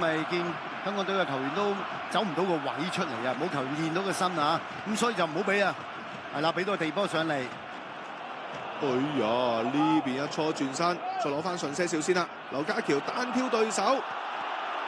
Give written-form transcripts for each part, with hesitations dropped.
咪見香港隊嘅球員都走唔到個位出嚟啊，冇球員練到個身啊，咁所以就唔好俾啊，係啦，俾到個地波上嚟。哎呀，呢邊一錯轉身，再攞翻順些少先啦。劉家喬單挑對手，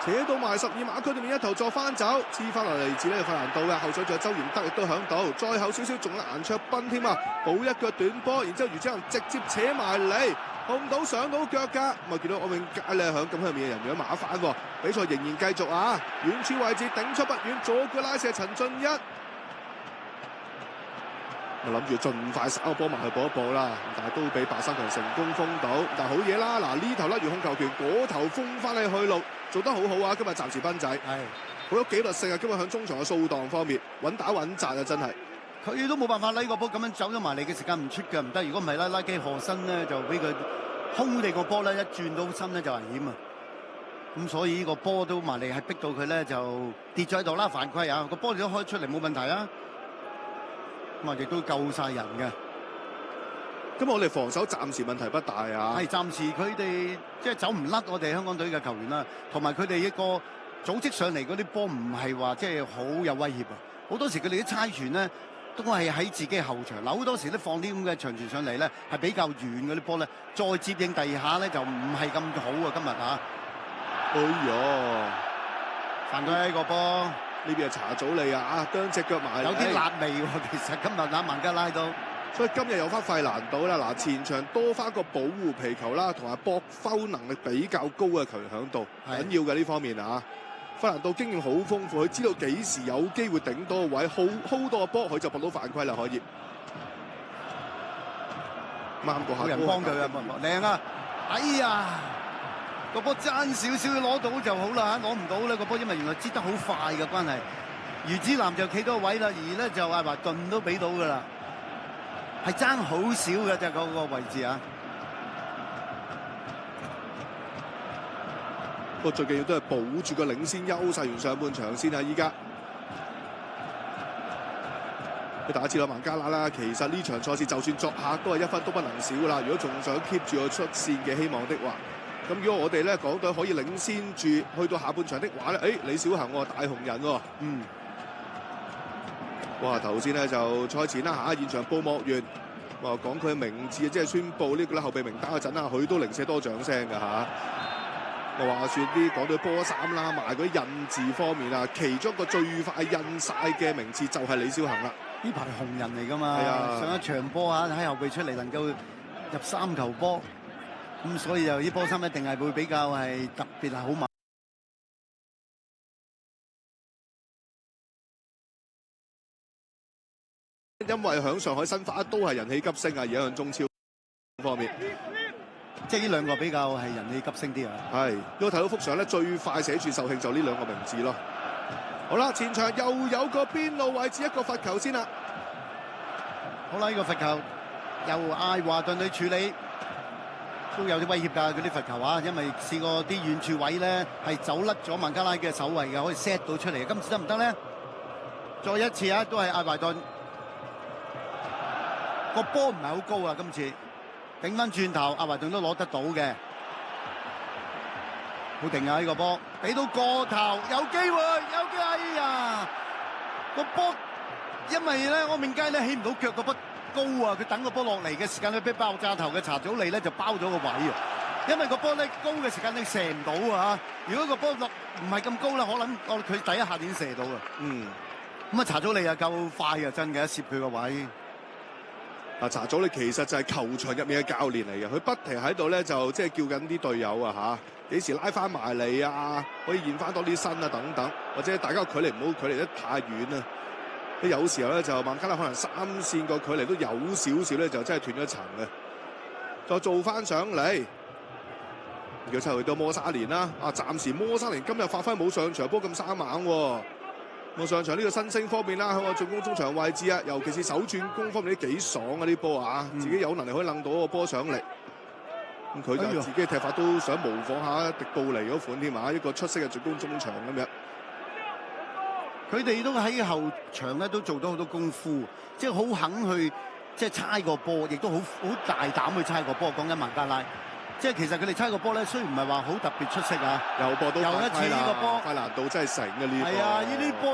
扯到埋12碼區裏面一頭作翻走，黐翻落嚟自呢個費蘭道嘅後手，仲有周元德亦都響度，再後少少仲有顏卓斌添啊，補一腳短波，然之後余子恒直接扯埋嚟，控到上到腳㗎，咁啊見到柯永佳咧響咁向面嘅人樣馬翻喎，比賽仍然繼續啊，遠處位置頂出不遠，左腳拉射陳俊一。我諗住盡快撒個波埋去補一補啦，但係都俾白山強成功封到，但係好嘢啦！嗱呢頭甩完控球權，嗰頭封翻你去路，做得好好啊！今日暫時斌仔係好有紀律性啊！今日響中場嘅掃蕩方面穩打穩紮啊，真係佢都冇辦法啦！呢個波咁樣走咗埋嚟嘅時間唔出嘅唔得，如果唔係啦，拉基荷身咧就俾佢空地個波咧一轉到身咧就危險啊！咁所以呢個波都埋嚟係逼到佢咧就跌咗喺度啦，犯規啊！個波都開出嚟冇問題啊！咁啊，亦都夠晒人嘅。咁我哋防守暫時問題不大啊。係暫時佢哋即係走唔甩我哋香港隊嘅球員啦，同埋佢哋一個組織上嚟嗰啲波唔係話即係好有威脅啊。好多時佢哋啲猜傳咧都係喺自己後場，嗱好多時都放啲咁嘅長傳上嚟咧係比較遠嗰啲波咧，再接應第二下咧就唔係咁好啊！今日啊，哎呀，犯咗一個波。呢邊係查祖利啊，啄隻腳埋，有啲辣味喎。其實今日打孟加拉都，所以今日有翻費蘭島啦。嗱，前場多翻個保護皮球啦，同埋搏摟能力比較高嘅球員喺度，緊要嘅呢方面啊。費蘭島經驗好豐富，佢知道幾時有機會頂多個位 hold 多個波，佢就搏到犯規啦，可以。啱過下，冇人幫佢啊！靚啊！哎呀！個波爭少少攞到就好啦，攞唔到咧個波，因為原來接得好快嘅關係。余子南就企到個位啦，而咧就艾華頓都俾到噶啦，係爭好少嘅啫嗰個位置啊。不過最緊要都係保住個領先優勢，完上半場先啊！依家你大家知道孟加拉啦，其實呢場賽事就算作客都係1分都不能少噶啦。如果仲想 keep 住個出線嘅希望的話，咁如果我哋咧港隊可以領先住去到下半場的話咧，李小恒大紅人喎，哇頭先咧就賽前啦嚇，現場報幕員話講佢嘅名字，即係宣佈呢個後備名單嗰陣啊，佢都零舍多掌聲㗎嚇。我話説啲港隊波衫啦，埋嗰啲印字方面啊，其中一個最快印晒嘅名字就係李小恒啦。呢排紅人嚟㗎嘛，上一場波啊喺後備出嚟能夠入3球波。咁所以就啲波衫一定係會比較係特別係好猛，因為響上海申花都係人氣急升啊，而家向中超方面，即係呢兩個比較係人氣急升啲啊。係，如果睇到幅相咧，最快寫住受慶就呢兩個名字咯。好啦，前場又有個邊路位置一個罰球先啦。好啦，呢個罰球由艾華頓去處理。都有啲威脅㗎，嗰啲罰球啊，因為試過啲遠處位咧係走甩咗孟加拉嘅守衞嘅，可以 set 到出嚟。今次得唔得咧？再一次啊，都係艾華頓個波唔係好高啊，今次頂翻轉頭，艾華頓都攞得到嘅，好定啊！呢個波俾到個頭，有機會，有機會，哎呀！個波因為咧柯明佳咧起唔到腳個波。高啊！佢等個波落嚟嘅時間咧，俾爆炸頭嘅查祖利咧就包咗個位啊！因為個波咧高嘅時間你射唔到啊！如果個波落唔係咁高啦，可能佢第一下點射到啊！咁啊查祖利又夠快啊！真嘅，攝佢個位。查祖利其實就係球場入面嘅教練嚟嘅，佢不停喺度咧就即係叫緊啲隊友啊嚇，幾時拉翻埋嚟啊？可以現翻多啲身啊等等，或者大家距離唔好距離得太遠啊！有時候咧就孟加拉可能3線個距離都有少少咧就真係斷咗層嘅，再做翻上嚟，如果就去到摩沙連啦，暫時摩沙連今日發揮冇上場波咁生猛喎，冇上場呢個新星方面啦，喺我進攻中場位置啊，尤其是手轉攻方面都幾爽啊啲波啊，自己有能力可以掹到個波上嚟，咁佢就自己嘅踢法都想模仿下迪布尼嗰款添啊，一個出色嘅進攻中場咁樣。佢哋都喺後場咧都做咗好多功夫，即係好肯去即係猜個波，亦都好大膽去猜個波。講緊孟加拉，即係其實佢哋猜個波咧，雖然唔係話好特別出色啊，又播到又一次呢個波快難度真係成嘅呢個。係啊，呢啲波。